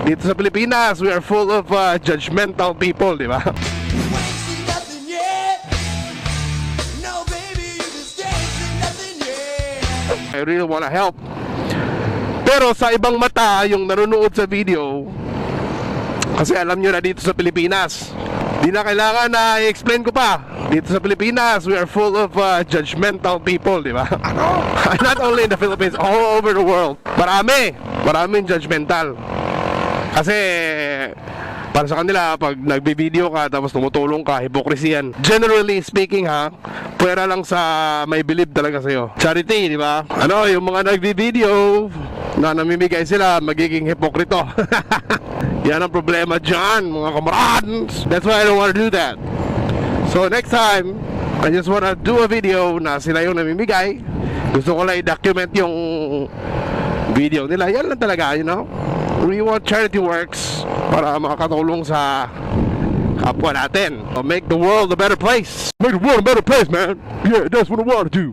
Dito sa Pilipinas, we are full of judgmental people, di ba? I really wanna help. Pero sa ibang mata, yung nanonood sa video, kasi alam nyo na dito sa Pilipinas, di na kailangan na i-explain ko pa. Dito sa Pilipinas, we are full of judgmental people, di ba? Not only in the Philippines, all over the world. Maraming judgmental. Kasi para sa kanila, pag nagbi-video ka tapos tumutulong ka, hypocrisy yan. Generally speaking ha, pwera lang sa may believe talaga sa'yo. Charity, di ba? Ano, yung mga nagbi-video na namimigay sila, magiging hipokrito. Yan ang problema dyan, mga kamarads. That's why I don't want to do that. So next time, I just want to do a video na sila yung namimigay. Gusto ko lang i-document yung video nila. Yan lang talaga, you know? We want charity works para makakatulong sa kapwa natin. Make the world a better place. Make the world a better place, man. Yeah, that's what I want to do.